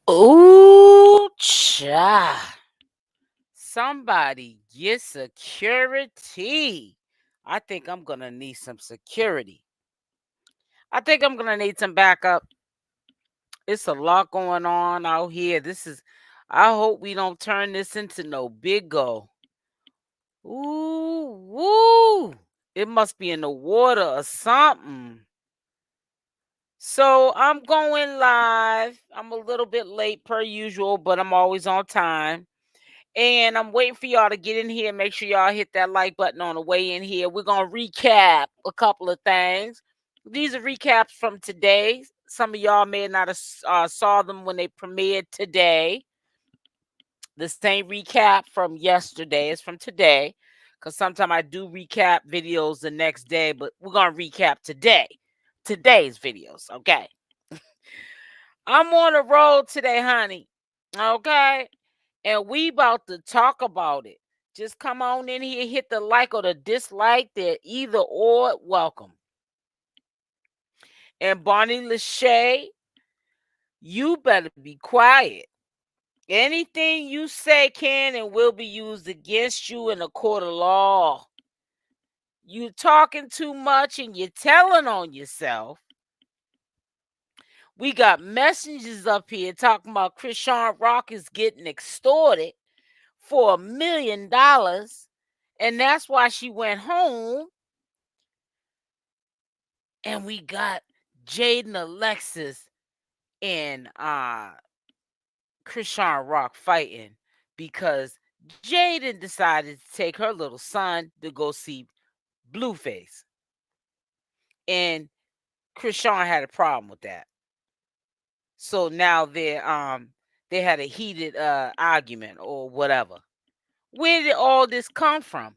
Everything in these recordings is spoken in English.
Ooh, cha. Somebody get security. I think I'm going to need some security. I think I'm going to need some backup. It's a lot going on out here. I hope we don't turn this into no big go. Ooh, woo. It must be in the water or something. So I'm going live. I'm a little bit late per usual, but I'm always on time. And I'm waiting for y'all to get in here. Make sure y'all hit that like button on the way in here. We're going to recap a couple of things. These are recaps from today. Some of y'all may not have saw them when they premiered today. The same recap from yesterday is from today. Because sometimes I do recap videos the next day, but we're going to recap today. Today's videos, okay? I'm on the road today, honey. Okay? And we about to talk about it. Just come on in here, hit the like or the dislike. They're either or welcome. And Bonnie Lachey, you better be quiet. Anything you say can and will be used against you in a court of law. You talking too much and you're telling on yourself. We got messengers up here talking about Chriseanrock is getting extorted for $1 million. And that's why she went home. And we got Jaidyn, Alexis, and Chriseanrock fighting because Jaidyn decided to take her little son to go see Blueface. And Chrisean had a problem with that. So now they had a heated argument or whatever. Where did all this come from?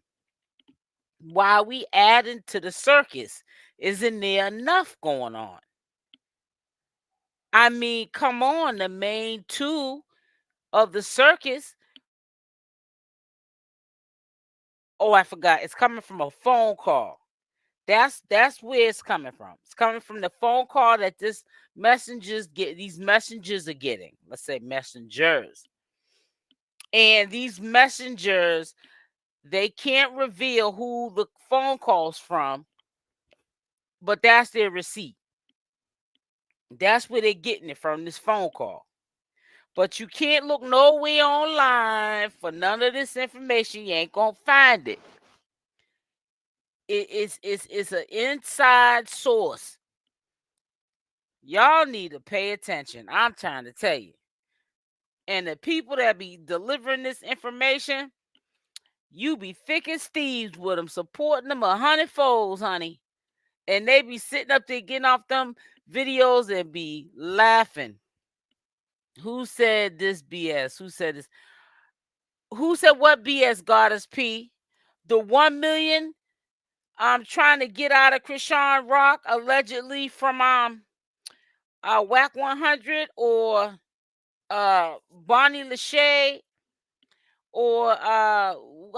Why are we adding to the circus? Isn't there enough going on? I mean, come on, the main two of the circus. Oh, I forgot. It's coming from a phone call. That's where it's coming from. It's coming from the phone call that these messengers are getting. Let's say messengers. And these messengers, they can't reveal who the phone call's from, but that's their receipt. That's where they're getting it from, this phone call. But you can't look nowhere online for none of this information. You ain't gonna find it. It's an inside source. Y'all need to pay attention. I'm trying to tell you. And the people that be delivering this information, you be thick as thieves with them, supporting them 100-folds, honey. And they be sitting up there getting off them videos and be laughing. Who said this BS? Who said this? Who said what BS, Goddess P? The 1 million I'm trying to get out of Chriseanrock allegedly from WACK 100 or Bonnie Lachey or I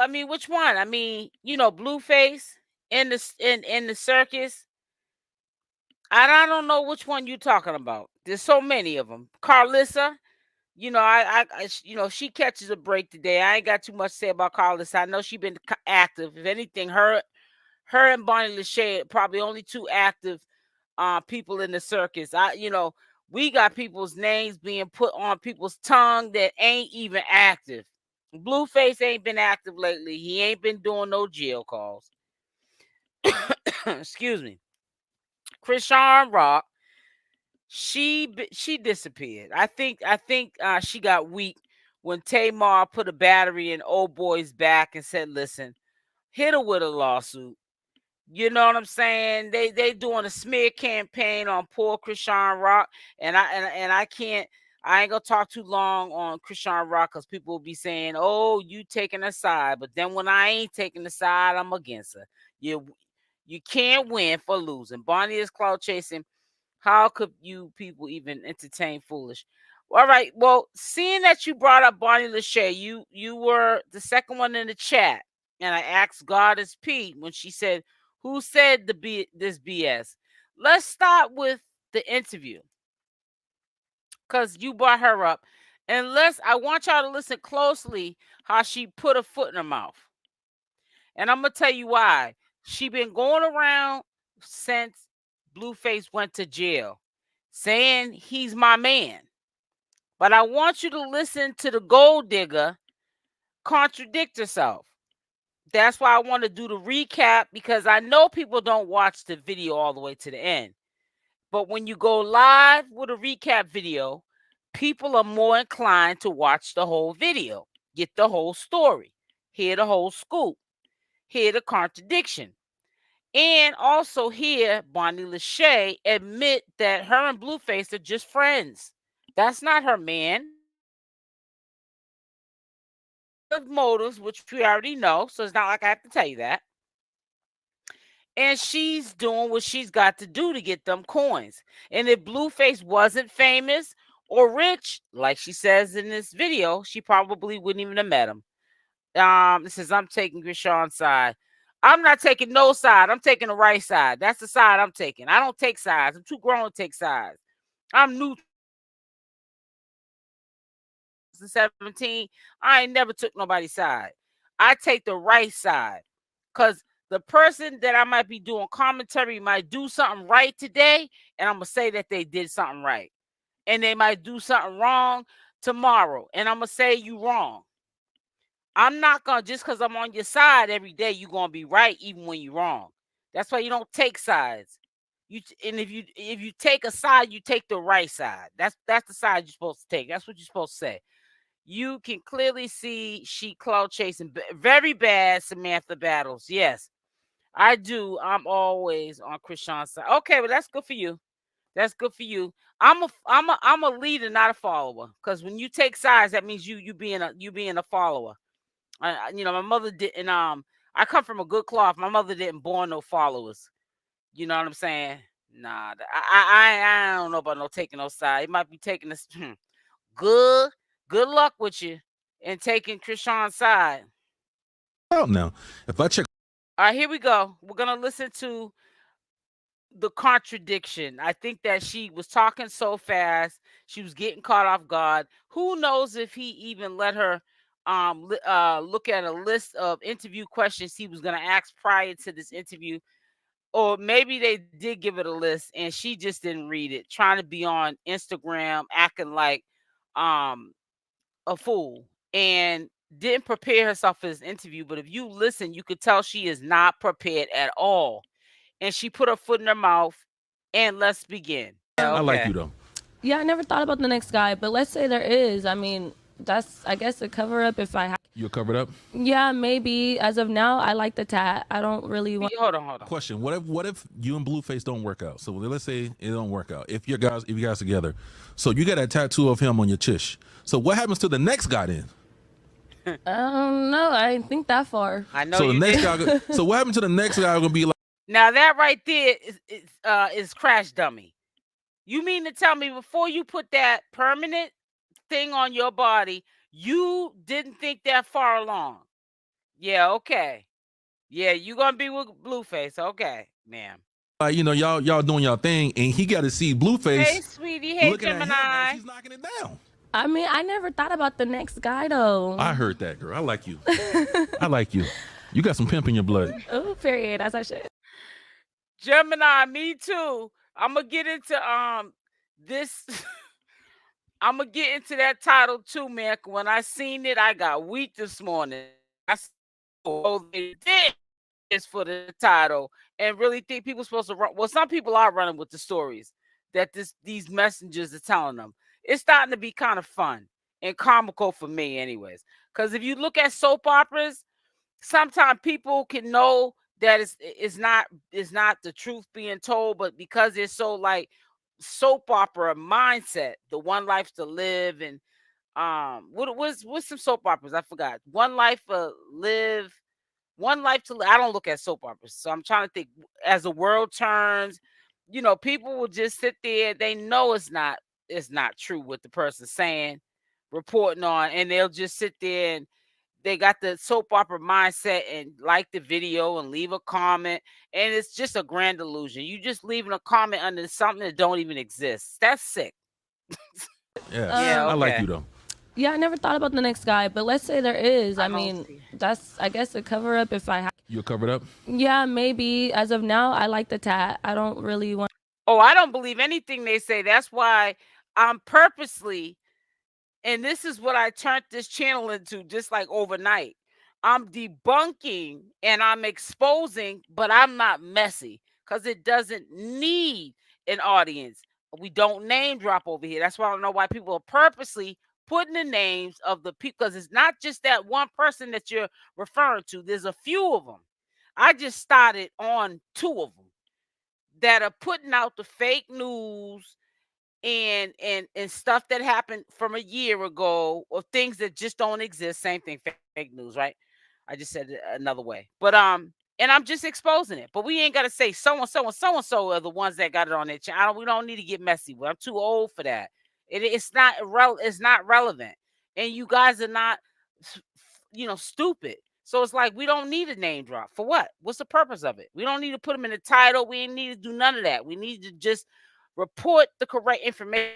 mean, which one? I mean, Blueface in the circus. I don't know which one you talking about. There's so many of them. Carlissa, she catches a break today. I ain't got too much to say about Carlissa. I know she been active. If anything, her and Bonnie Lachey probably only two active people in the circus. We got people's names being put on people's tongue that ain't even active. Blueface ain't been active lately. He ain't been doing no jail calls. Excuse me. Chriseanrock, she disappeared. I think she got weak when Tamar put a battery in old boy's back and said, "Listen, hit her with a lawsuit." You know what I'm saying? They doing a smear campaign on poor Chriseanrock, and I ain't gonna talk too long on Chriseanrock because people will be saying, "Oh, you taking a side," but then when I ain't taking the side, I'm against her. You can't win for losing. Bonnie is cloud chasing. How could you people even entertain foolish? All right. Well, seeing that you brought up Bonnie Lachey, you were the second one in the chat, and I asked Goddess P when she said, "Who said this BS?" Let's start with the interview, because you brought her up. I want y'all to listen closely how she put a foot in her mouth. And I'm going to tell you why. She been going around since Blueface went to jail saying he's my man. But I want you to listen to the gold digger contradict herself. That's why I want to do the recap, because I know people don't watch the video all the way to the end. But when you go live with a recap video, people are more inclined to watch the whole video, get the whole story, hear the whole scoop, hear the contradiction, and also hear Bonnie Lachey admit that her and Blueface are just friends. That's not her man. Motives, which we already know, so it's not like I have to tell you that. And she's doing what she's got to do to get them coins. And if Blueface wasn't famous or rich, like she says in this video, she probably wouldn't even have met him. It says, I'm taking Chrisean's side. I'm not taking no side. I'm taking the right side. That's the side I'm taking. I don't take sides. I'm too grown to take sides. I'm new. 17, I ain't never took nobody's side. I take the right side, because the person that I might be doing commentary might do something right today, and I'm gonna say that they did something right, and they might do something wrong tomorrow, and I'm gonna say you wrong. I'm not gonna, just because I'm on your side every day, you're gonna be right even when you're wrong. That's why you don't take sides. And if you take a side, you take the right side. That's the side you're supposed to take. That's what you're supposed to say. You can clearly see she clout chasing very bad Samantha battles. Yes, I do. I'm always on Chrisean's side. Okay, well, that's good for you. That's good for you. I'm a leader, not a follower. Because when you take sides, that means you being a follower. My mother didn't. I come from a good cloth. My mother didn't born no followers. You know what I'm saying? Nah, I don't know about no taking no side. It might be taking this. Good luck with you and taking Chrisean's side. Oh no. If I check. All right, here we go. We're gonna listen to the contradiction. I think that she was talking so fast, she was getting caught off guard. Who knows if he even let her look at a list of interview questions he was gonna ask prior to this interview, or maybe they did give it a list and she just didn't read it, trying to be on Instagram acting like a fool and didn't prepare herself for this interview. But if you listen, you could tell she is not prepared at all. And she put her foot in her mouth. And let's begin. I like you though. Yeah, I never thought about the next guy, but let's say there is. I mean, that's, I guess, a cover up if I have. You're covered up? Yeah, maybe. As of now, I like the tat. I don't really want. Hold on. Question: What if you and Blueface don't work out? So let's say it don't work out. If you guys together, so you got a tattoo of him on your chest. So what happens to the next guy then? No, I didn't think that far. I know. So the next did. guy. So what happened to the next guy? Gonna be like. Now that right there is crash dummy. You mean to tell me before you put that permanent thing on your body, you didn't think that far along? Yeah, okay. Yeah, you gonna be with Blueface, okay, ma'am. Y'all doing y'all thing, and he got to see Blueface. Hey, sweetie. Hey, looking Gemini. at him as he's knocking it down. I mean, I never thought about the next guy though. I heard that, girl. I like you. I like you. You got some pimp in your blood. Oh, period. As I should. Gemini, me too. I'm gonna get into this. I'm gonna get into that title too, man. When I seen it, I got weak this morning. I said, oh, they did this for the title, and really think people supposed to run. Well, some people are running with the stories that these messengers are telling them. It's starting to be kind of fun and comical for me, anyways. Because if you look at soap operas, sometimes people can know that it's not the truth being told, but because it's so like soap opera mindset, the One Life to Live, and what's some soap operas? I forgot. One Life to Live. I don't look at soap operas, so I'm trying to think. As the world turns, people will just sit there. They know it's not true what the person's saying, reporting on, and they'll just sit there and they got the soap opera mindset and like the video and leave a comment. And it's just a grand illusion. You just leaving a comment under something that don't even exist. That's sick. Yeah, Yeah, I like okay. you though. Yeah, I never thought about the next guy, but let's say there is. I I don't mean, see. that's I guess a cover up if I have. You're covered up. Yeah, maybe. As of now, I like the tat. I don't really want. Oh, I don't believe anything they say. That's why I'm purposely, and this is what I turned this channel into just like overnight. I'm debunking and I'm exposing, but I'm not messy because it doesn't need an audience. We don't name drop over here. That's why I don't know why people are purposely putting the names of the people, because it's not just that one person that you're referring to. There's a few of them. I just started on two of them that are putting out the fake news and stuff that happened from a year ago, or things that just don't exist. Same thing, fake news, right? I just said it another way. But and I'm just exposing it. But we ain't gotta say so and so and so and so are the ones that got it on their channel. We don't need to get messy. I'm too old for that. It's not relevant. And you guys are not stupid. So it's like we don't need a name drop. For what? What's the purpose of it? We don't need to put them in the title. We ain't need to do none of that. We need to just report the correct information.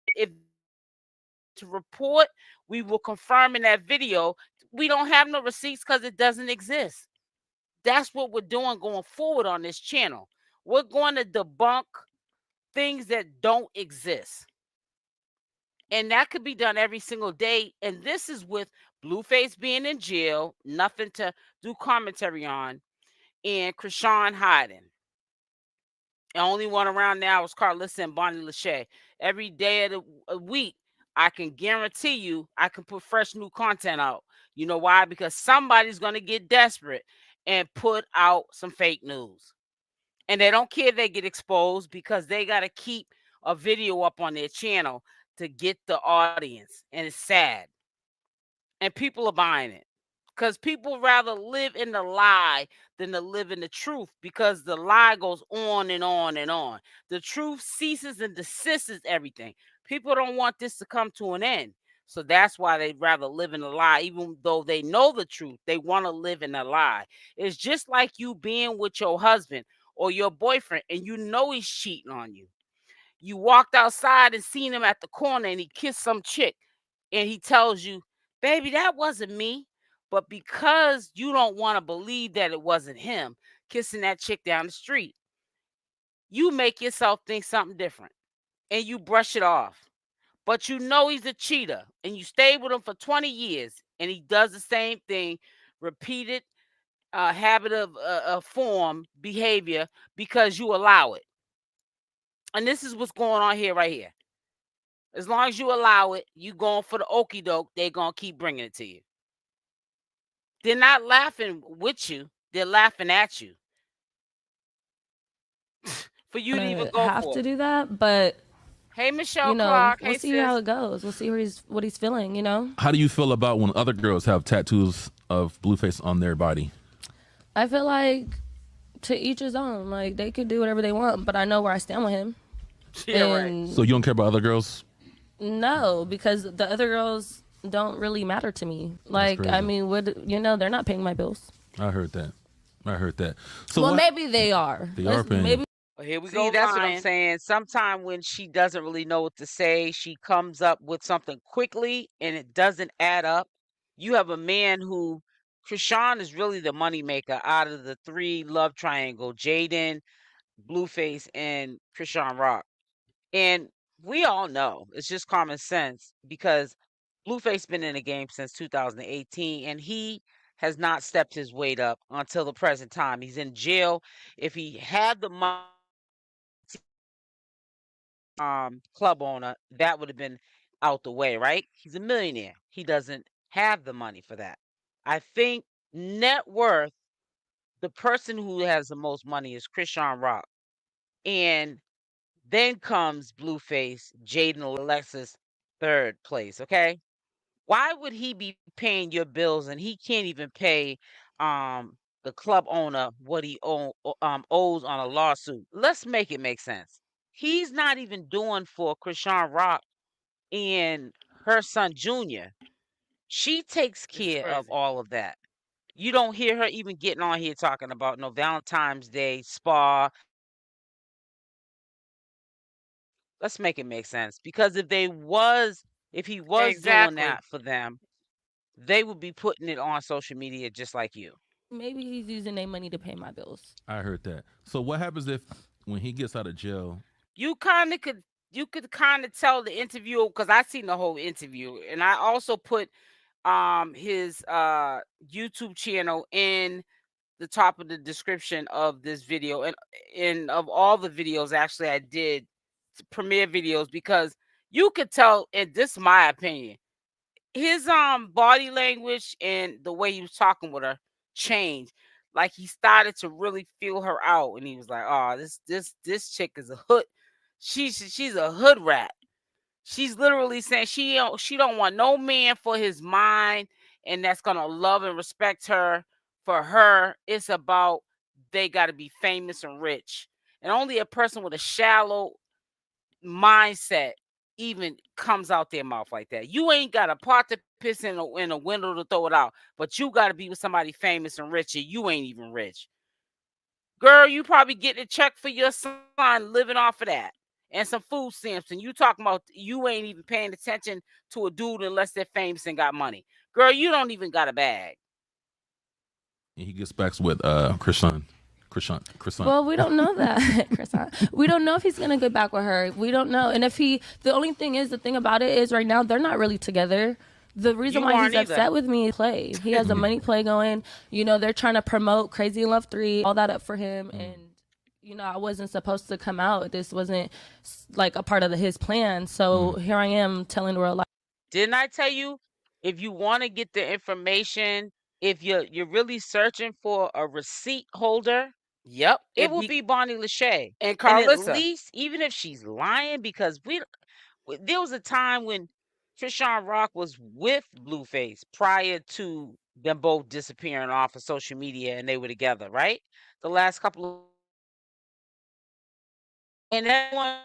If to report, we will confirm in that video. We don't have no receipts because it doesn't exist. That's what we're doing going forward on this channel. We're going to debunk things that don't exist. And that could be done every single day. And this is with Blueface being in jail, nothing to do commentary on, and Chrisean hiding. The only one around now is Carlissa and Bonnie Lachey. Every day of the week, I can guarantee you I can put fresh new content out. You know why? Because somebody's going to get desperate and put out some fake news. And they don't care if they get exposed because they got to keep a video up on their channel to get the audience. And it's sad. And people are buying it because people rather live in the lie than to live in the truth, because the lie goes on and on and on. The truth ceases and desists everything. People don't want this to come to an end. So that's why they'd rather live in a lie. Even though they know the truth, they want to live in a lie. It's just like you being with your husband or your boyfriend and you know he's cheating on you. You walked outside and seen him at the corner and he kissed some chick and he tells you, baby, that wasn't me. But because you don't want to believe that it wasn't him kissing that chick down the street, you make yourself think something different and you brush it off. But you know he's a cheater and you stayed with him for 20 years and he does the same thing, repeated habit of form behavior, because you allow it. And this is what's going on here, right here. As long as you allow it, you going for the okie doke, they're going to keep bringing it to you. They're not laughing with you, they're laughing at you for you to even go Have for to it. do that, but Hey, Michelle Clark. we'll Hey, see how sis. it goes. We'll see what he's feeling. How do you feel about when other girls have tattoos of Blueface on their body? I feel like to each his own. Like they could do whatever they want, but I know where I stand with him. Yeah, right. And So you don't care about other girls? no, because the other girls don't really matter to me. Like crazy. I mean, they're not paying my bills. I heard that. I heard that. So Well, what- maybe they are. They are paying. Maybe Well, here we go. That's what I'm saying. Sometimes when she doesn't really know what to say, she comes up with something quickly and it doesn't add up. You have a man who, Chrisean is really the moneymaker out of the three love triangle: Jaidyn, Blueface, and Chriseanrock. And we all know it's just common sense because Blueface been in the game since 2018 and he has not stepped his weight up until the present time. He's in jail. If he had the money, club owner, that would have been out the way, right? He's a millionaire. He doesn't have the money for that. I think net worth, the person who has the most money is Chriseanrock. And then comes Blueface, Jaidyn, Alexis, third place. Okay. Why would he be paying your bills and he can't even pay the club owner what he owes on a lawsuit? Let's make it make sense. He's not even doing for Chriseanrock and her son Junior. She takes care of all of that. You don't hear her even getting on here talking about no Valentine's Day spa. Let's make it make sense. Because if he was doing Exactly. that for them, they would be putting it on social media just like you. Maybe he's using their money to pay my bills. I heard that. So what happens if when he gets out of jail? You could kind of tell the interview, because I seen the whole interview, and I also put his YouTube channel in the top of the description of this video, and of all the videos actually I did premiere videos, because you could tell, and this is my opinion, his body language and the way he was talking with her changed. Like he started to really feel her out, and he was like, "Oh, this chick is a hood. She's a hood rat." She's literally saying she don't want no man for his mind, and that's gonna love and respect her. For her, it's about they got to be famous and rich, and only a person with a shallow mindset even comes out their mouth like that. You ain't got a pot to piss in a window to throw it out, but you got to be with somebody famous and rich, and you ain't even rich. Girl, you probably getting a check for your son living off of that and some food stamps, and you talking about you ain't even paying attention to a dude unless they're famous and got money. Girl, you don't even got a bag. And he gets back with Chrisean. Well, we don't know that, Chrisean. We don't know if he's gonna get back with her. We don't know. And if the only thing is, the thing about it is, right now they're not really together. The reason You why aren't he's either. upset with me is play. He has a money play going. You know, they're trying to promote Crazy in Love 3, all that up for him. And, you know, I wasn't supposed to come out. This wasn't like a part of his plan. So here I am telling the world, like, Didn't I tell you, if you want to get the information, if you're really searching for a receipt holder, yep, it will be Bonnie Lachey. and And at Carlissa. least, even if she's lying, because there was a time when Chriseanrock was with Blueface prior to them both disappearing off of social media, and they were together, right? The last couple of, and everyone,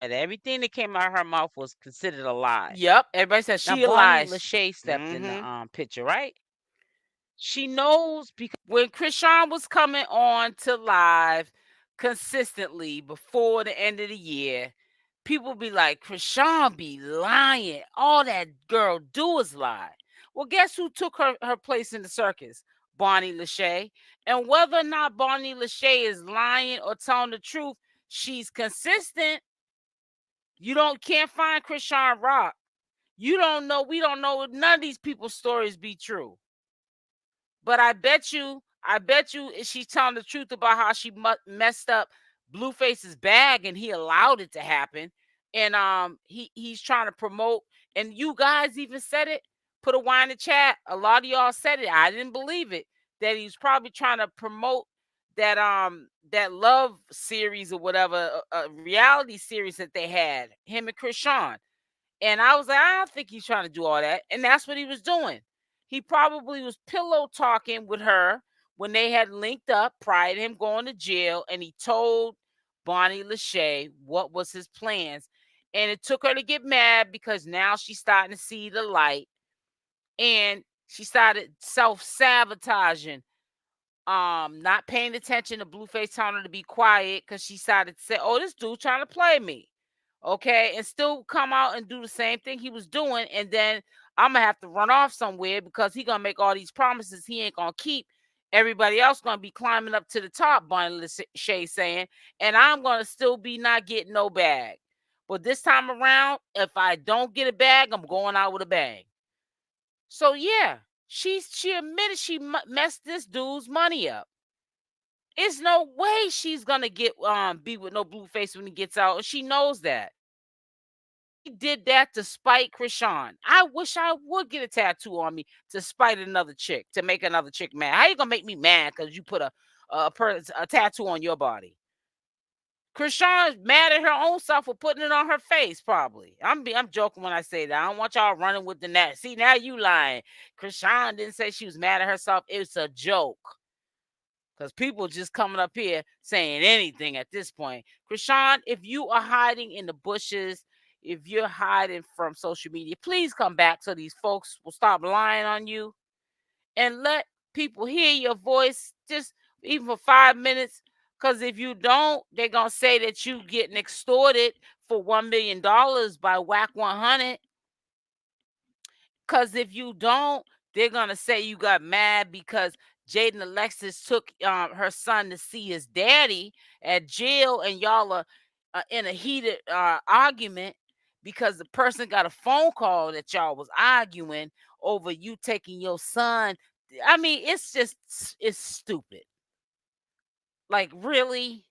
and everything that came out of her mouth was considered a lie. Yep, everybody says Now she Bonnie lies. Lachey stepped in the picture, right? She knows, because when Chrisean was coming on to live consistently before the end of the year, people be like, Chrisean be lying. All that girl do is lie. Well, guess who took her place in the circus? Bonnie Lachey. And whether or not Bonnie Lachey is lying or telling the truth, she's consistent. You can't find Chriseanrock. You don't know. We don't know. None of these people's stories be true. But I bet you she's telling the truth about how she messed up Blueface's bag, and he allowed it to happen. And he's trying to promote. And you guys even said it. Put a Y in the chat. A lot of y'all said it. I didn't believe it. That he's probably trying to promote that love series or whatever, a reality series that they had, him and Chrisean. And I was like, I don't think he's trying to do all that. And that's what he was doing. He probably was pillow talking with her when they had linked up prior to him going to jail. And he told Bonnie Lachey what was his plans. And it took her to get mad, because now she's starting to see the light. And she started self-sabotaging, not paying attention to Blueface telling her to be quiet, because she started to say, oh, this dude trying to play me. Okay, and still come out and do the same thing he was doing, and then I'm gonna have to run off somewhere, because he gonna make all these promises he ain't gonna keep. Everybody else gonna be climbing up to the top, Bonnie Lachey saying, and I'm gonna still be not getting no bag. But this time around, if I don't get a bag, I'm going out with a bang. So yeah, she admitted she messed this dude's money up. It's no way she's gonna get be with no Blueface when he gets out, and she knows that. He did that to spite Chrisean. I wish I would get a tattoo on me to spite another chick, to make another chick mad. How you gonna make me mad because you put a tattoo on your body? Chrisean's mad at her own self for putting it on her face, probably. I'm joking when I say that. I don't want y'all running with the net. See, now you lying. Chrisean didn't say she was mad at herself. It's a joke. Because people just coming up here saying anything at this point. Chrisean, if you are hiding in the bushes, if you're hiding from social media, please come back so these folks will stop lying on you, and let people hear your voice, just even for 5 minutes. Because if you don't, they're going to say that you getting extorted for $1 million by WACK 100. Because if you don't, they're going to say you got mad because Jaidyn Alexis took her son to see his daddy at jail, and y'all are in a heated argument because the person got a phone call that y'all was arguing over you taking your son. I mean, it's stupid. Like, really?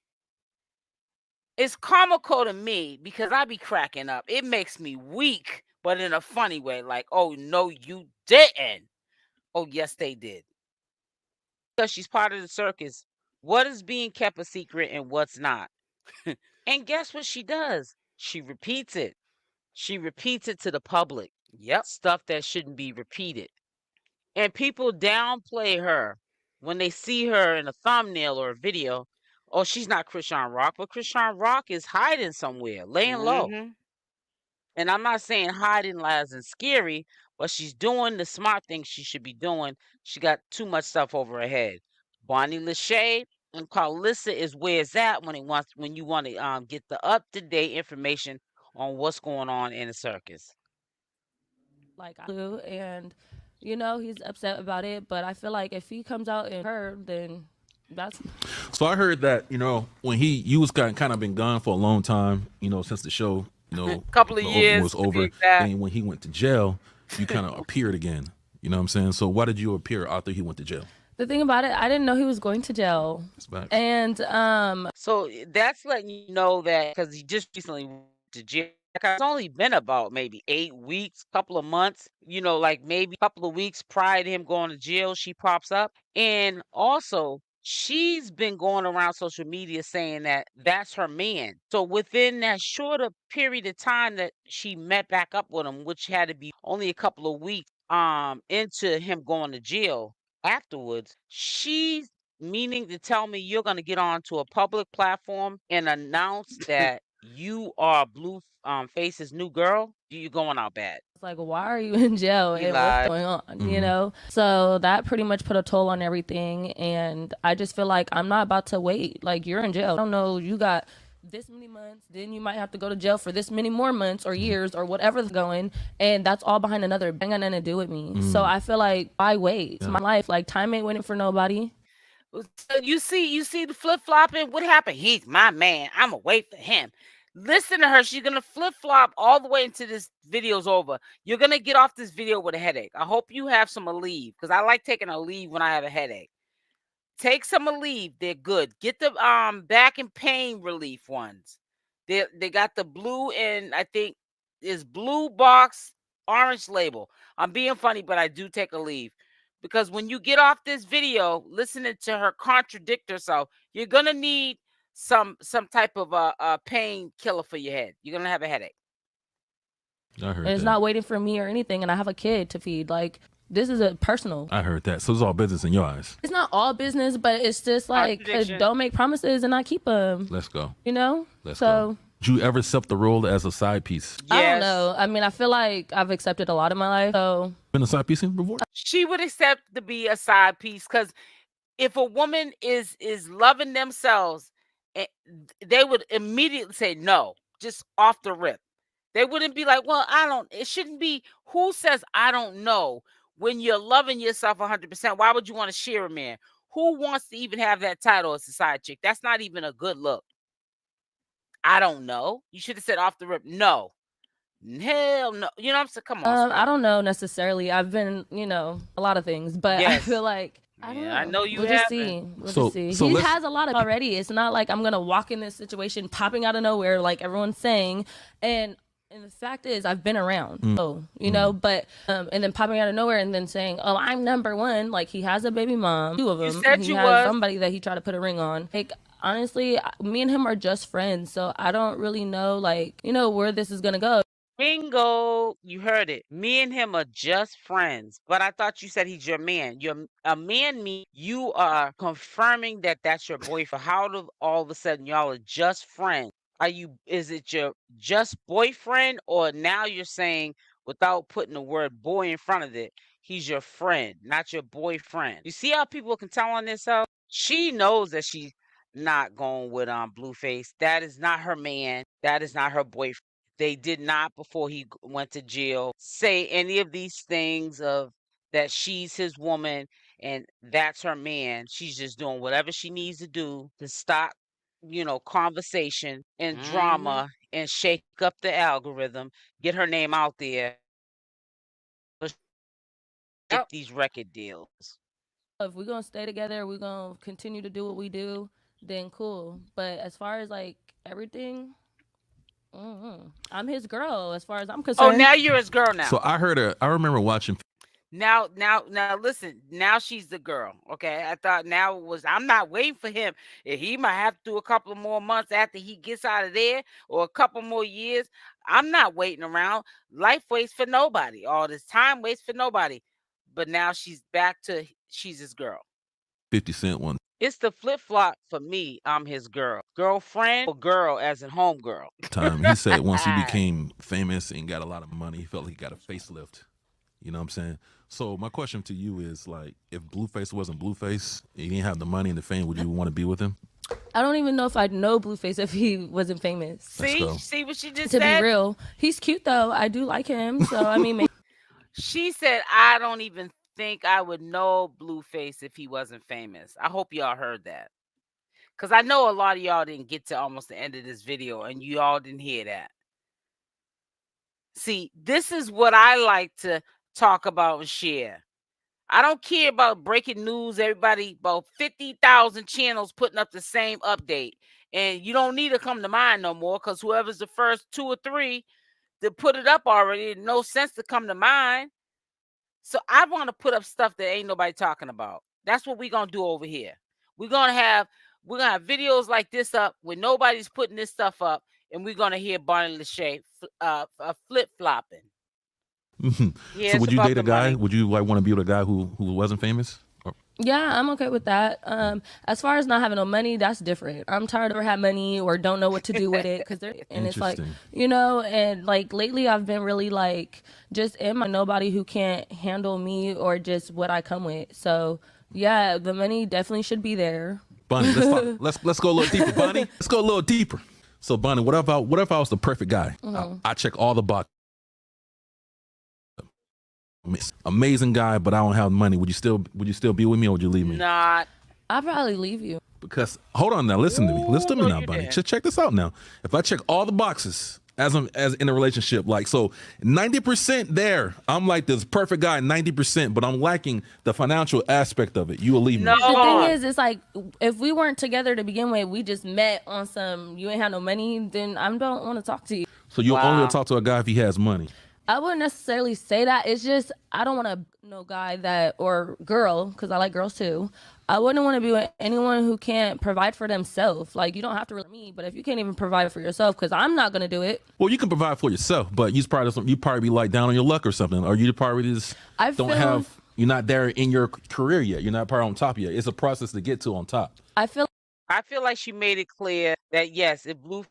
It's comical to me because I be cracking up. It makes me weak, but in a funny way. Like, oh, no, you didn't. Oh, yes, they did. Because she's part of the circus. What is being kept a secret and what's not? And guess what she does? She repeats it. She repeats it to the public. Yep. Stuff that shouldn't be repeated. And people downplay her when they see her in a thumbnail or a video. Oh, she's not Chriseanrock, but Chriseanrock is hiding somewhere, laying low. And I'm not saying hiding as in scary, but she's doing the smart thing she should be doing. She got too much stuff over her head. Bonnie Lachey and Carlissa is where it's at when you want to get the up-to-date information on what's going on in the circus. Like I do, and you know he's upset about it. But I feel like if he comes out and her, then that's. So I heard that when you was kind of been gone for a long time, since the show, couple of years was over, and when he went to jail, you kind of appeared again. You know what I'm saying? So why did you appear after he went to jail? The thing about it, I didn't know he was going to jail, and so that's letting you know that because he just recently went to jail. It's only been about maybe 8 weeks, couple of months, like maybe a couple of weeks prior to him going to jail, she pops up. And also, she's been going around social media saying that that's her man. So within that shorter period of time that she met back up with him, which had to be only a couple of weeks into him going to jail afterwards, she's meaning to tell me you're going to get onto a public platform and announce that you are Blueface's new girl. You're going out bad. It's like, why are you in jail and what's going on? So that pretty much put a toll on everything, and I just feel like I'm not about to wait. Like, you're in jail. I don't know, you got this many months, then you might have to go to jail for this many more months or years or whatever's going, and that's all behind another. Ain't got nothing to do with me. So I feel like, why wait? It's my life. Like, time ain't waiting for nobody. You see the flip-flopping. What happened? He's my man. I'm gonna wait for him. Listen to her. She's gonna flip-flop all the way until this video's over. You're gonna get off this video with a headache. I hope you have some Aleve, because I like taking Aleve when I have a headache. Take some Aleve. They're good. Get the back and pain relief ones. They got the blue, and I think is blue box, orange label. I'm being funny, but I do take Aleve. Because when you get off this video listening to her contradict herself, you're gonna need some type of a pain killer for your head. You're gonna have a headache. I heard it's not waiting for me or anything, and I have a kid to feed. Like, this is a personal. I heard that. So it's all business in your eyes. It's not all business, but it's just like, don't make promises and not keep them. Let's go. Let's go. Did you ever accept the role as a side piece? Yes. I don't know. I mean, I feel like I've accepted a lot in my life. So been a side piece before? She would accept to be a side piece, because if a woman is loving themselves, they would immediately say no, just off the rip. They wouldn't be like, well, it shouldn't be. Who says I don't know? When you're loving yourself 100%, why would you want to share a man? Who wants to even have that title as a side chick? That's not even a good look. I don't know. You should have said off the rip, no. Hell no. You know what I'm saying? Come on. I don't know necessarily. I've been, a lot of things, but I feel like I know you have. We'll just see. He has a lot of already. It's not like I'm gonna walk in this situation popping out of nowhere like everyone's saying. And the fact is, I've been around, but and then popping out of nowhere and then saying, "Oh, I'm number one." Like, he has a baby mom, 2 of them. You said he has somebody that he tried to put a ring on. Like, honestly, me and him are just friends, so I don't really know, where this is gonna go. Bingo, you heard it. Me and him are just friends, but I thought you said he's your man. A man means you are confirming that that's your boyfriend. How do all of a sudden y'all are just friends? Is it your just boyfriend, or now you're saying, without putting the word boy in front of it, he's your friend, not your boyfriend? You see how people can tell on themselves? She knows that not going with Blueface. That is not her man. That is not her boyfriend. They did not, before he went to jail, say any of these things of that she's his woman and that's her man. She's just doing whatever she needs to do to stop, conversation and drama and shake up the algorithm, get her name out there, get these record deals. If we're gonna stay together, we're gonna continue to do what we do, then cool. But as far as like everything, I'm his girl as far as I'm Oh, concerned. now you're his girl now. So I remember watching. Now, listen. Now she's the girl. Okay, I thought now was I'm not waiting for him. He might have to do a couple of more months after he gets out of there, or a couple more years. I'm not waiting around. Life waits for nobody. All this time waits for nobody. But now she's back to she's his girl. 50 Cent one It's the flip flop for me. I'm his girlfriend, or girl as in home girl. time. He said once he became famous and got a lot of money, he felt like he got a facelift. You know what I'm saying? So my question to you is like, if Blueface wasn't Blueface, and he didn't have the money and the fame, would you want to be with him? I don't even know if I'd know Blueface if he wasn't famous. See what she just To said? be real, he's cute though. I do like him. So I mean, She said, I don't even think I would know Blueface if he wasn't famous. I hope y'all heard that. Because I know a lot of y'all didn't get to almost the end of this video and you all didn't hear that. See, this is what I like to talk about and share. I don't care about breaking news. Everybody, about 50,000 channels putting up the same update. And you don't need to come to mine no more because whoever's the first 2 or 3 to put it up already, no sense to come to mine. So I want to put up stuff that ain't nobody talking about. That's what we're gonna do over here. We're gonna have videos like this up where nobody's putting this stuff up, and we're gonna hear Barney Lachey flip flopping. So would you date a guy? Would you like want to be with a guy who wasn't famous? Yeah, I'm okay with that. As far as not having no money, that's different. I'm tired of having money or don't know what to do with it because and it's like, and like lately I've been really like just in my nobody who can't handle me or just what I come with. So yeah, the money definitely should be there. Bonnie, let's go a little deeper. Bonnie, let's go a little deeper. So Bonnie, what if I was the perfect guy? I check all the boxes. Amazing guy, but I don't have money. Would you still be with me, or would you leave me? Not. I'd probably leave you. Because hold on now, listen to me now, Bunny. Just check this out now. If I check all the boxes as in a relationship, like so 90% there, I'm like this perfect guy, 90%, but I'm lacking the financial aspect of it. You will leave me. The thing is, it's like if we weren't together to begin with, we just met on some you ain't have no money, then I don't want to talk to you. So you'll only talk to a guy if he has money. I wouldn't necessarily say that. It's just I don't want to no guy that or girl because I like girls too. I wouldn't want to be with anyone who can't provide for themselves. Like you don't have to really me, but if you can't even provide for yourself, because I'm not gonna do it. Well, you can provide for yourself, but you probably be like down on your luck or something, or you probably just you're not there in your career yet. You're not part on top yet. It's a process to get to on top. I feel like she made it clear that yes, if Blue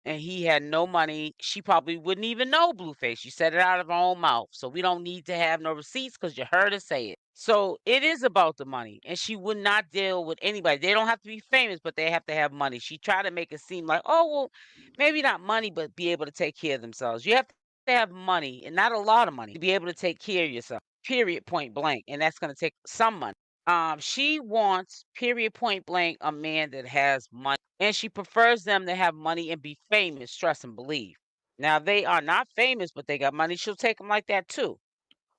and he had no money, she probably wouldn't even know Blueface. She said it out of her own mouth. So we don't need to have no receipts because you heard her say it. So it is about the money. And she would not deal with anybody. They don't have to be famous, but they have to have money. She tried to make it seem like, oh, well, maybe not money, but be able to take care of themselves. You have to have money and not a lot of money to be able to take care of yourself, period, point blank. And that's going to take some money. She wants, period, point blank, a man that has money. And she prefers them to have money and be famous, trust and believe. Now, they are not famous, but they got money. She'll take them like that, too.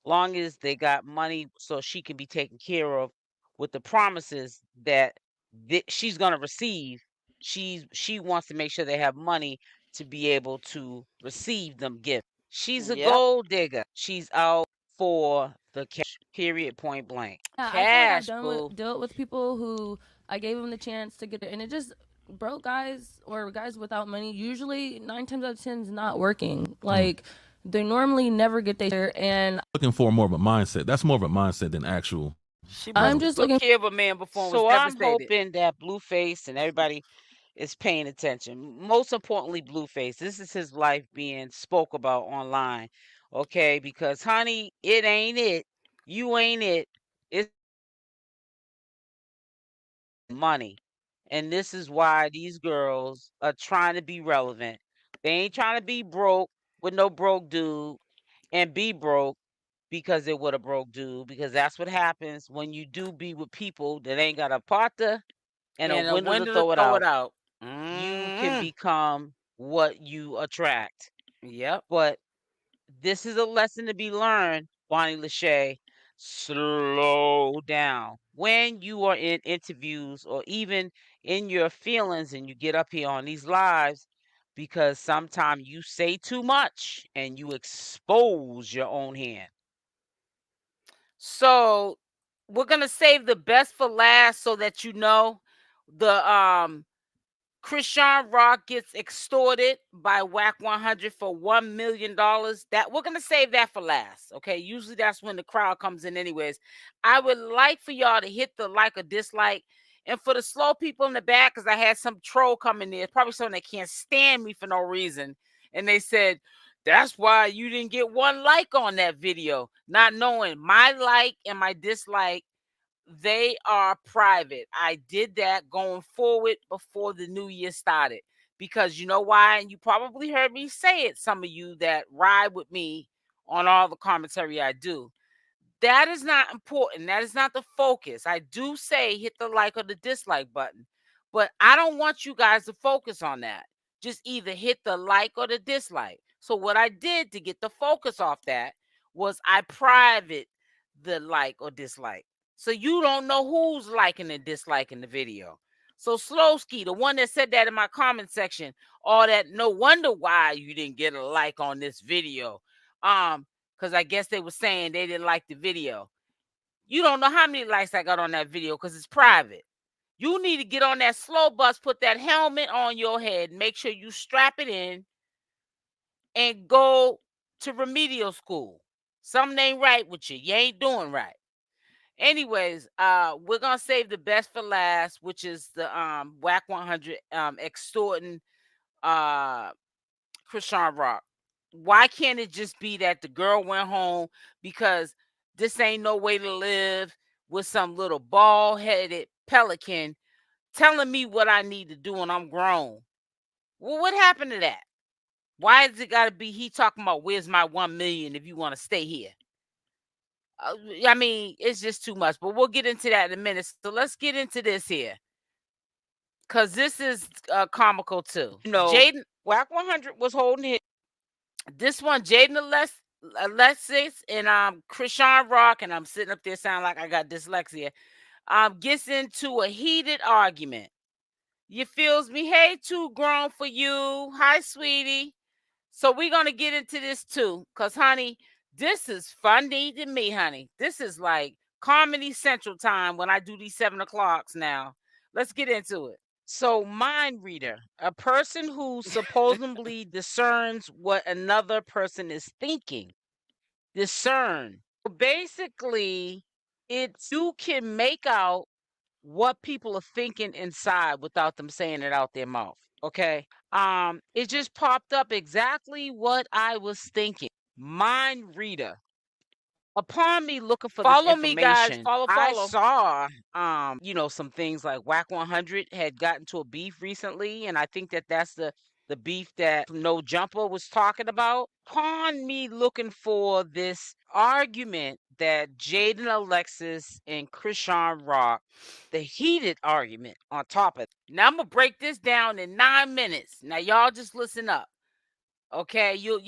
Long as they got money so she can be taken care of with the promises that she's going to receive. She wants to make sure they have money to be able to receive them gifts. She's a gold digger. She's out for the cash, period, point blank. Yeah, Cash, I feel like I've dealt with people who I gave them the chance to get it, and it just broke guys or guys without money. Usually 9 times out of 10 is not working. Like they normally never get there, and looking for more of a mindset. That's more of a mindset than actual. I'm just looking care of a man before. So I'm hoping that Blueface and everybody is paying attention. Most importantly, Blueface. This is his life being spoke about online. Okay, because honey, it ain't it. You ain't it. It's money. And this is why these girls are trying to be relevant. They ain't trying to be broke with no broke dude and be broke because they would a broke dude, because that's what happens when you do be with people that ain't got a partner and a window to throw it out. You can become what you attract. Yep. But this is a lesson to be learned, Bonnie Lachey. Slow down. When you are in interviews or even in your feelings and you get up here on these lives, because sometimes you say too much and you expose your own hand. So we're gonna save the best for last so that you know the Chriseanrock gets extorted by WACK 100 for $1 million. That we're gonna save that for last. Okay, usually that's when the crowd comes in. Anyways, I would like for y'all to hit the like or dislike. And for the slow people in the back, because I had some troll come in there, probably someone that can't stand me for no reason, and they said, that's why you didn't get one like on that video, not knowing my like and my dislike, they are private. I did that going forward before the new year started, because you know why? And you probably heard me say it, some of you that ride with me on all the commentary I do. That is not important. That is not the focus. I do say hit the like or the dislike button, but I don't want you guys to focus on that. Just either hit the like or the dislike. So what I did to get the focus off that was I private the like or dislike. So you don't know who's liking and disliking the video. So Slowski, the one that said that in my comment section, all that, no wonder why you didn't get a like on this video. Because I guess they were saying they didn't like the video. You don't know how many likes I got on that video because it's private. You need to get on that slow bus, put that helmet on your head, make sure you strap it in, and go to remedial school. Something ain't right with you. You ain't doing right. Anyways, we're gonna save the best for last, which is the WACK 100 extorting Chriseanrock. Why can't it just be that the girl went home because this ain't no way to live with some little bald-headed pelican telling me what I need to do when I'm grown? Well, what happened to that? Why does it gotta be he talking about where's my 1 million if you want to stay here? I mean, it's just too much, but we'll get into that in a minute. So let's get into this here, because this is comical too. You know, Jaidyn, WACK 100 was holding his. This one, Jaidyn Alexis and Chriseanrock, and I'm sitting up there sounding like I got dyslexia, gets into a heated argument. You feels me? Hey, too grown for you. Hi, sweetie. So we're gonna get into this too, cause honey, this is funny to me, honey. This is like Comedy Central time when I do these 7 o'clocks now. Let's get into it. So, mind reader, a person who supposedly discerns what another person is thinking. Discern. Basically, it's you can make out what people are thinking inside without them saying it out their mouth. Okay. It just popped up exactly what I was thinking. Mind reader. Upon me looking for follow this information, me, guys. Follow. I saw, some things like WACK 100 had gotten to a beef recently, and I think that that's the beef that No Jumper was talking about. Upon me looking for this argument that Jaidyn Alexis and Chriseanrock, the heated argument on top of it. Now I'm gonna break this down in 9 minutes. Now y'all just listen up. Okay, you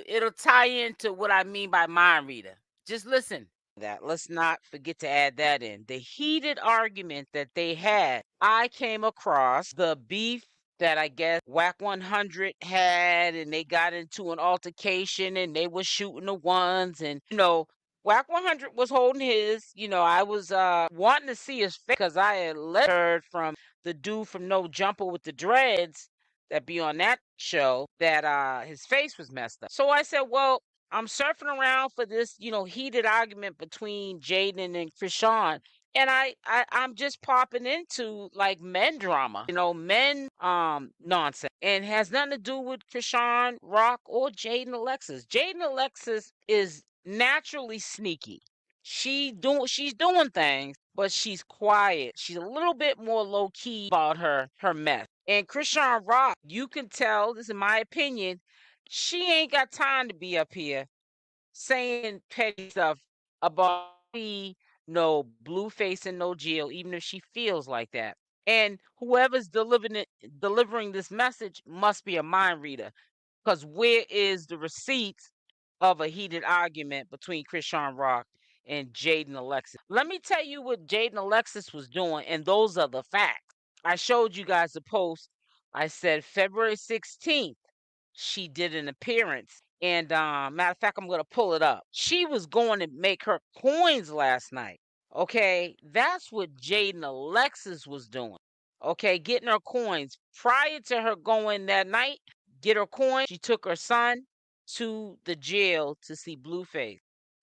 it'll tie into what I mean by mind reader. Just listen. That let's not forget to add that in. The heated argument that they had, I came across the beef that I guess WACK 100 had, and they got into an altercation and they were shooting the ones, and WACK 100 was holding his. I was wanting to see his face because I had heard from the dude from No Jumper with the dreads that be on that show that his face was messed up. So I said, well, I'm surfing around for this, heated argument between Jaidyn and Chrisean. And I'm just popping into like men drama, men nonsense. And has nothing to do with Chriseanrock or Jaidyn Alexis. Jaidyn Alexis is naturally sneaky. she's doing things, but she's quiet. She's a little bit more low key about her mess. And Chriseanrock, you can tell, this is my opinion, she ain't got time to be up here saying petty stuff about me, no blueface and no jail, even if she feels like that. And whoever's delivering this message must be a mind reader, because where is the receipts of a heated argument between Chriseanrock and Jaidyn Alexis? Let me tell you what Jaidyn Alexis was doing, and those are the facts. I showed you guys the post. I said February 16th, she did an appearance. And matter of fact, I'm going to pull it up. She was going to make her coins last night. Okay, that's what Jaidyn Alexis was doing. Okay, getting her coins prior to her going that night. Get her coin. She took her son to the jail to see Blueface.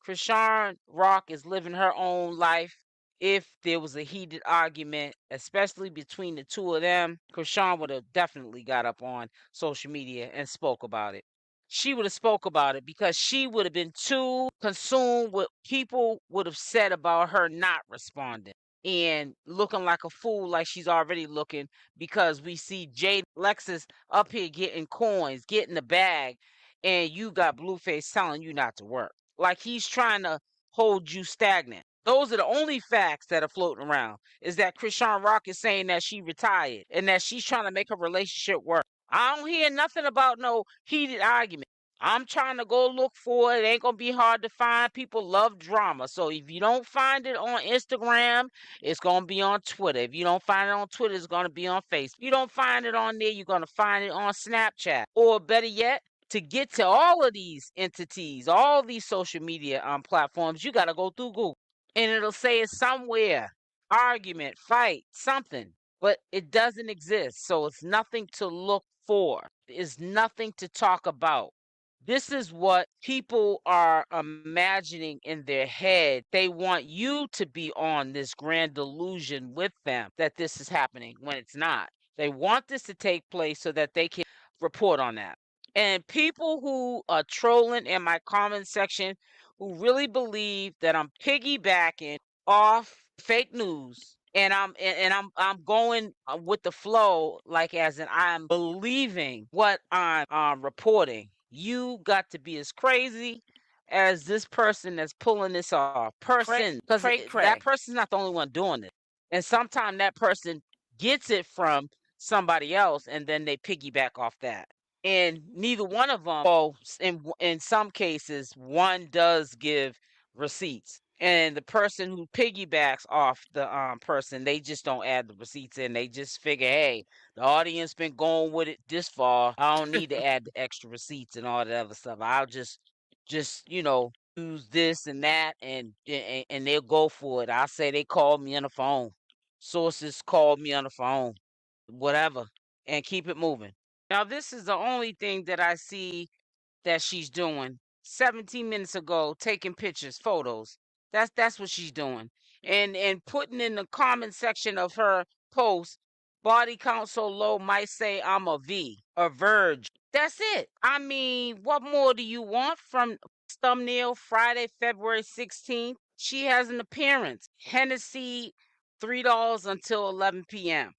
Chriseanrock is living her own life. If there was a heated argument, especially between the two of them, Chrisean would have definitely got up on social media and spoke about it. She would have spoke about it because she would have been too consumed with people would have said about her not responding and looking like a fool like she's already looking, because we see Jaidyn Alexis up here getting coins, getting the bag, and you got Blueface telling you not to work. Like he's trying to hold you stagnant. Those are the only facts that are floating around, is that Chriseanrock is saying that she retired and that she's trying to make her relationship work. I don't hear nothing about no heated argument. I'm trying to go look for it. It ain't going to be hard to find. People love drama. So if you don't find it on Instagram, it's going to be on Twitter. If you don't find it on Twitter, it's going to be on Facebook. If you don't find it on there, you're going to find it on Snapchat. Or better yet, to get to all of these entities, all these social media platforms, you got to go through Google. And it'll say it's somewhere. Argument, fight, something. But it doesn't exist. So it's nothing to look for. It's nothing to talk about. This is what people are imagining in their head. They want you to be on this grand delusion with them that this is happening when it's not. They want this to take place so that they can report on that. And people who are trolling in my comment section, who really believe that I'm piggybacking off fake news, and I'm going with the flow, like as in I'm believing what I'm reporting. You got to be as crazy as this person that's pulling this off. Person, because that person's not the only one doing it. And sometimes that person gets it from somebody else, and then they piggyback off that. And neither one of them, well, in some cases, one does give receipts. And the person who piggybacks off the person, they just don't add the receipts in. They just figure, hey, the audience been going with it this far. I don't need to add the extra receipts and all that other stuff. I'll just use this and that, and they'll go for it. I'll say they called me on the phone. Sources called me on the phone, whatever, and keep it moving. Now, this is the only thing that I see that she's doing. 17 minutes ago, taking pictures, photos. That's what she's doing. And putting in the comment section of her post, body count so low might say I'm a V, a Verge. That's it. I mean, what more do you want from thumbnail Friday, February 16th? She has an appearance. Hennessy, $3 until 11 p.m.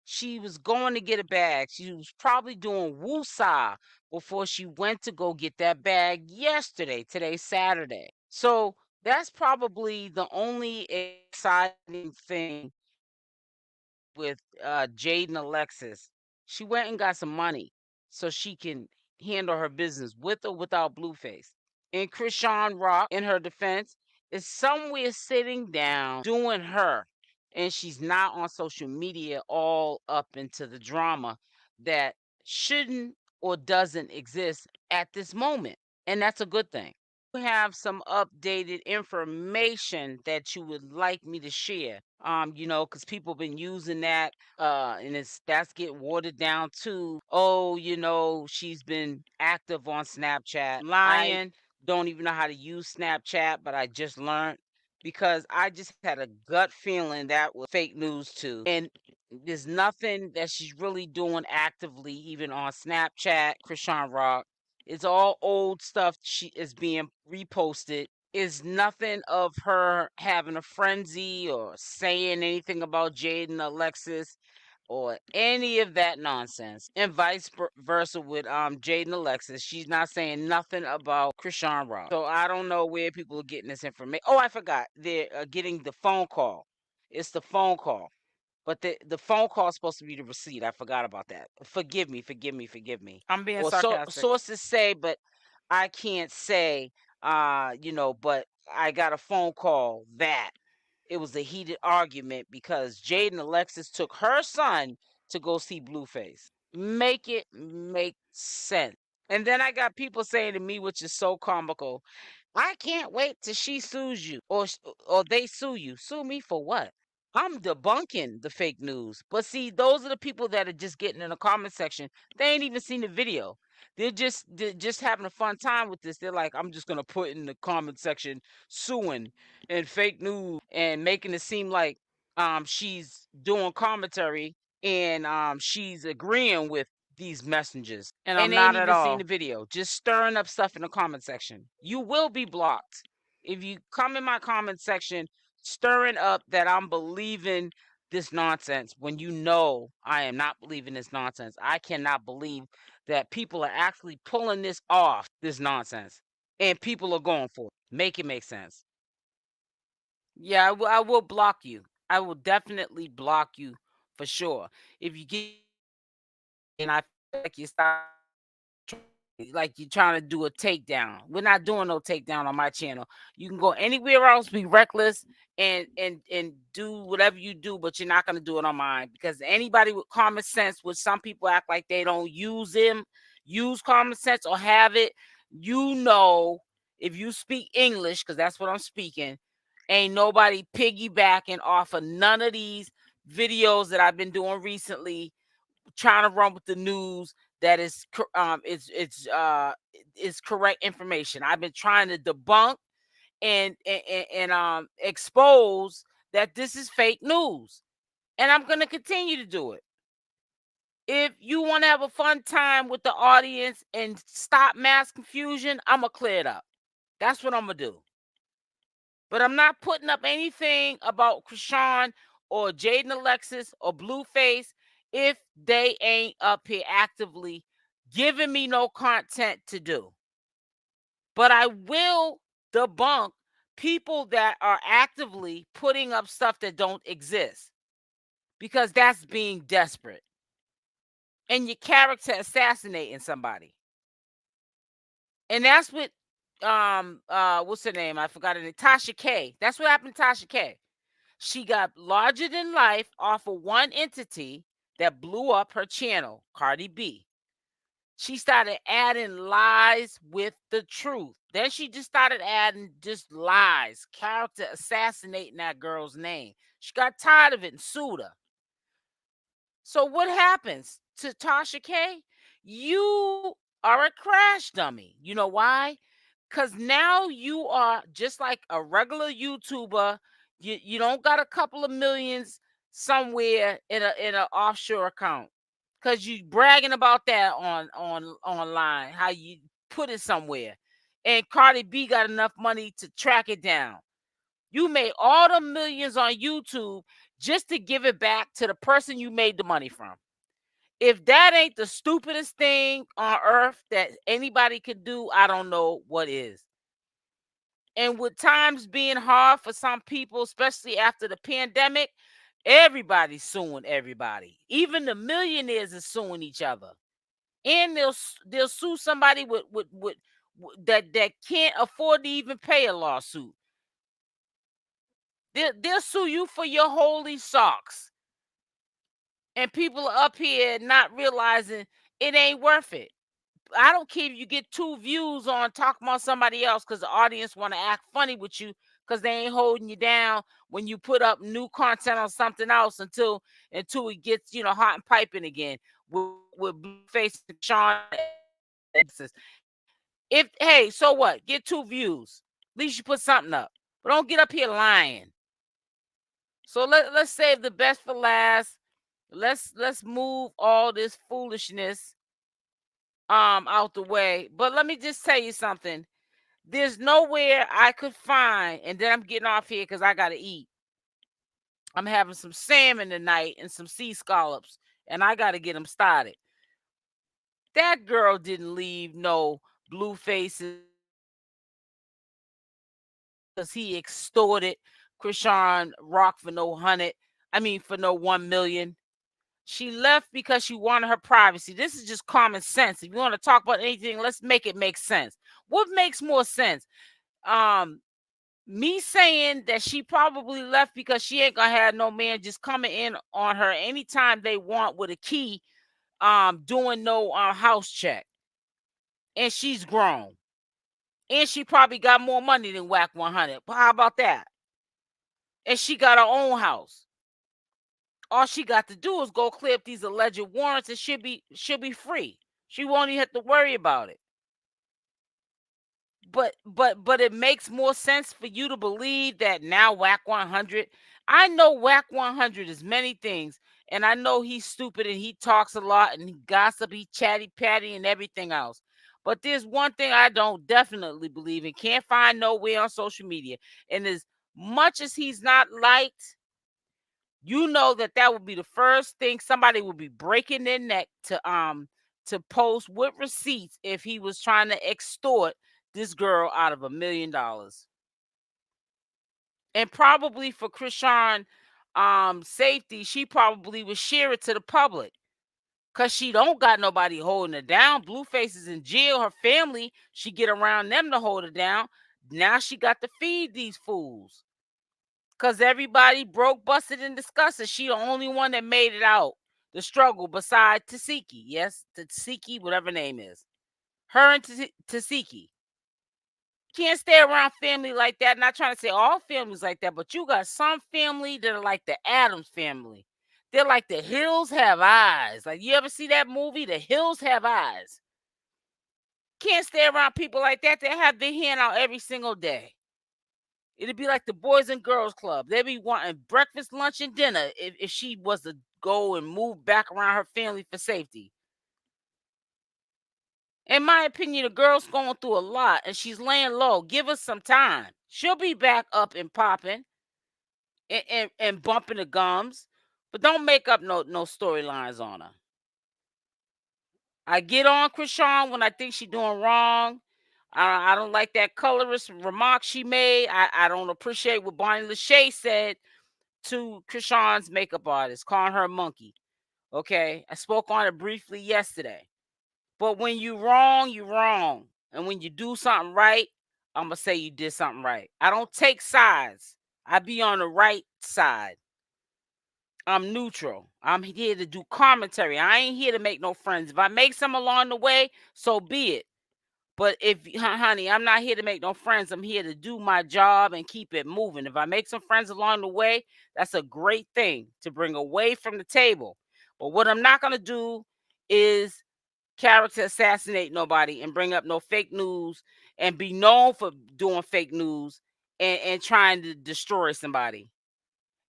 She was going to get a bag. She was probably doing woosah before she went to go get that bag yesterday. Today's Saturday. So that's probably the only exciting thing with Jaidyn Alexis. She went and got some money so she can handle her business with or without Blueface. And Chriseanrock, in her defense, is somewhere sitting down doing her. And she's not on social media all up into the drama that shouldn't or doesn't exist at this moment. And that's a good thing. You have some updated information that you would like me to share, because people been using that, and that's getting watered down too. Oh, she's been active on Snapchat. Lying, don't even know how to use Snapchat, but I just learned, because I just had a gut feeling that was fake news too. And there's nothing that she's really doing actively, even on Snapchat, Chriseanrock. It's all old stuff she is being reposted is nothing of her having a frenzy or saying anything about Jaidyn, Alexis, or any of that nonsense. And vice versa with Jaidyn, Alexis. She's not saying nothing about Chriseanrock. So I don't know where people are getting this information. Oh, I forgot. They're getting the phone call. It's the phone call. But the phone call is supposed to be the receipt. I forgot about that. Forgive me, forgive me, forgive me. I'm being Well, sarcastic. sources say, but I can't say, but I got a phone call that it was a heated argument because Jaidyn Alexis took her son to go see Blueface. Make it make sense. And then I got people saying to me, which is so comical, I can't wait till she sues you or they sue you. Sue me for what? I'm debunking the fake news. But see, those are the people that are just getting in the comment section. They ain't even seen the video. They're just having a fun time with this. They're like, I'm just gonna put in the comment section suing and fake news and making it seem like she's doing commentary and she's agreeing with these messengers. And And I'm ain't not at even seen all. the video. Just stirring up stuff in the comment section. You will be blocked. If you come in my comment section stirring up that I'm believing this nonsense when you know I am not believing this nonsense. I cannot believe that people are actually pulling this off, this nonsense, and people are going for it. Make it make sense. Yeah, I will block you. I will definitely block you for sure. If you get and I feel like you start like you're trying to do a takedown. We're not doing no takedown on my channel. You can go anywhere else, be reckless and do whatever you do, but you're not gonna do it on mine because anybody with common sense, which some people act like they don't use common sense or have it, if you speak English, because that's what I'm speaking, ain't nobody piggybacking off of none of these videos that I've been doing recently trying to run with the news that is correct information. I've been trying to debunk and expose that this is fake news, and I'm going to continue to do it. If you want to have a fun time with the audience and stop mass confusion, I'm gonna clear it up. That's what I'm gonna do. But I'm not putting up anything about Chrisean or Jaidyn Alexis or Blueface if they ain't up here actively giving me no content to do. But I will debunk people that are actively putting up stuff that don't exist because that's being desperate. And your character assassinating somebody. And that's what what's her name? I forgot her name. Tasha K. That's what happened to Tasha K. She got larger than life off of one entity that blew up her channel, Cardi B. She started adding lies with the truth. Then she just started adding just lies, character assassinating that girl's name. She got tired of it and sued her. So what happens to Tasha K? You are a crash dummy. You know why? Because now you are just like a regular YouTuber. You don't got a couple of millions somewhere in a offshore account. Because you bragging about that on online, how you put it somewhere. And Cardi B got enough money to track it down. You made all the millions on YouTube just to give it back to the person you made the money from. If that ain't the stupidest thing on earth that anybody could do, I don't know what is. And with times being hard for some people, especially after the pandemic, everybody's suing everybody. Even the millionaires are suing each other. And they'll sue somebody with that can't afford to even pay a lawsuit. They'll sue you for your holy socks. And people are up here not realizing it ain't worth it. I don't care if you get 2 views on talking about somebody else because the audience want to act funny with you because they ain't holding you down when you put up new content on something else until it gets hot and piping again with Blueface and Sean. If hey, so what? Get 2 views. At least you put something up. But don't get up here lying. So let's save the best for last. Let's move all this foolishness out the way. But let me just tell you something. There's nowhere I could find, and then I'm getting off here because I gotta eat. I'm having some salmon tonight and some sea scallops, and I gotta get them started. That girl didn't leave no blue faces because he extorted Chriseanrock for no 100. I mean, for no 1 million. She left because she wanted her privacy. This is just common sense. If you want to talk about anything, let's make it make sense. What makes more sense? Me saying that she probably left because she ain't gonna have no man just coming in on her anytime they want with a key, doing no house check. And she's grown. And she probably got more money than WACK 100. But how about that? And she got her own house. All she got to do is go clear up these alleged warrants and she'll be free. She won't even have to worry about it. But it makes more sense for you to believe that now WACK 100. I know WACK 100 is many things, and I know he's stupid and he talks a lot and he gossip, he chatty patty and everything else. But there's one thing I don't definitely believe and can't find nowhere on social media. And as much as he's not liked, you know that would be the first thing somebody would be breaking their neck to post with receipts if he was trying to extort this girl out of $1 million. And probably for Chrisean safety, she probably would share it to the public. Cause she don't got nobody holding her down. Blueface is in jail. Her family, she get around them to hold her down. Now she got to feed these fools. Cause everybody broke, busted, and disgusted. She the only one that made it out the struggle beside Tasiki. Yes, Tasiki, whatever name is. Her and Tasiki. Can't stay around family like that. Not trying to say all families like that, but you got some family that are like the Addams family. They're like the hills have eyes. Like, you ever see that movie, The Hills Have Eyes? Can't stay around people like that. They have their hand out every single day. It'd be like the Boys and Girls Club. They'd be wanting breakfast, lunch, and dinner if she was to go and move back around her family for safety. In my opinion, the girl's going through a lot and she's laying low. Give us some time. She'll be back up and popping and bumping the gums. But don't make up no storylines on her. I get on Chrisean when I think she's doing wrong. I don't like that colorist remark she made. I don't appreciate what Bonnie Lachey said to Chrisean's makeup artist, calling her a monkey. Okay, I spoke on it briefly yesterday. But when you wrong, you wrong. And when you do something right, I'm going to say you did something right. I don't take sides. I be on the right side. I'm neutral. I'm here to do commentary. I ain't here to make no friends. If I make some along the way, so be it. But if, honey, I'm not here to make no friends. I'm here to do my job and keep it moving. If I make some friends along the way, that's a great thing to bring away from the table. But what I'm not going to do is character assassinate nobody and bring up no fake news and be known for doing fake news and trying to destroy somebody.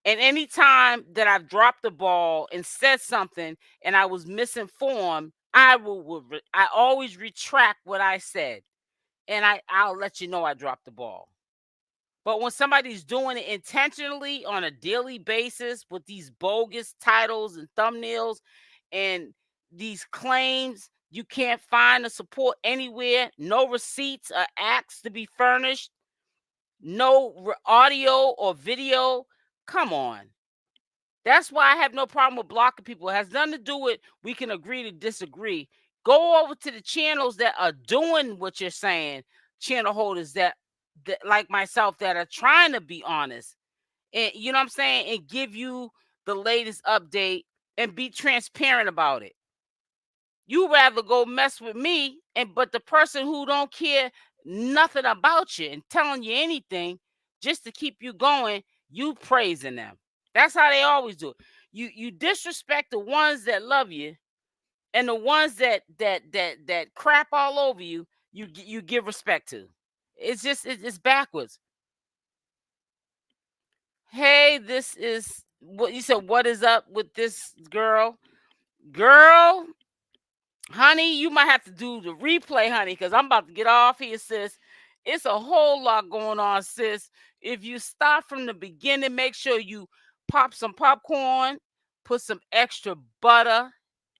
And anytime that I've dropped the ball and said something and I was misinformed, I always retract what I said. And I'll let you know I dropped the ball. But when somebody's doing it intentionally on a daily basis with these bogus titles and thumbnails and these claims, you can't find the support anywhere, no receipts or acts to be furnished, no audio or video. Come on. That's why I have no problem with blocking people. It has nothing to do with we can agree to disagree. Go over to the channels that are doing what you're saying, channel holders that like myself that are trying to be honest. And you know what I'm saying? And give you the latest update and be transparent about it. You rather go mess with me but the person who don't care nothing about you and telling you anything just to keep you going, you praising them. That's how they always do it. You disrespect the ones that love you, and the ones that crap all over you, you give respect to. It's backwards. Hey, this is what you said. What is up with this girl? Girl, honey, you might have to do the replay, honey, because I'm about to get off here, sis. It's a whole lot going on, sis. If you start from the beginning, make sure you pop some popcorn, put some extra butter,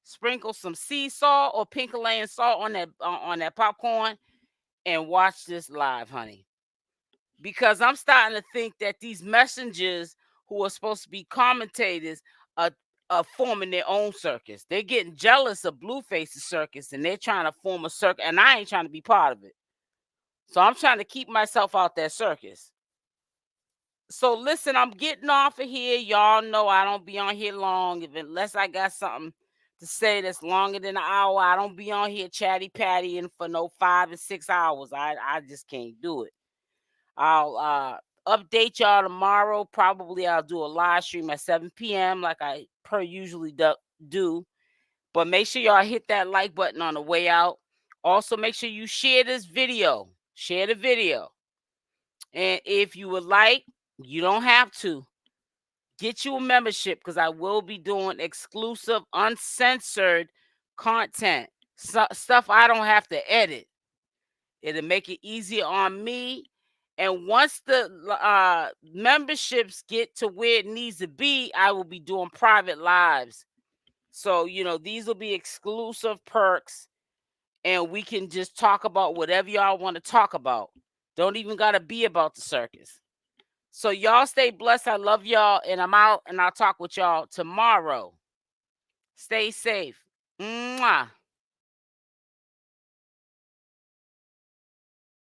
sprinkle some sea salt or pink Himalayan salt on that popcorn, and watch this live, honey. Because I'm starting to think that these messengers who are supposed to be commentators are forming their own circus. They're getting jealous of Blueface's circus, and they're trying to form a circus, and I ain't trying to be part of it. So I'm trying to keep myself out that circus. So listen, I'm getting off of here. Y'all know I don't be on here long, unless I got something to say that's longer than an hour. I don't be on here chatty pattying for no 5 and 6 hours. I just can't do it. I'll update y'all tomorrow. Probably I'll do a live stream at 7 p.m. like I usually do. But make sure y'all hit that like button on the way out. Also, make sure you share this video. Share the video. And if you would like, you don't have to. Get you a membership because I will be doing exclusive, uncensored content. Stuff I don't have to edit. It'll make it easier on me. And once the memberships get to where it needs to be, I will be doing private lives. So, these will be exclusive perks. And we can just talk about whatever y'all want to talk about. Don't even got to be about the circus. So y'all stay blessed. I love y'all. And I'm out. And I'll talk with y'all tomorrow. Stay safe. Mwah.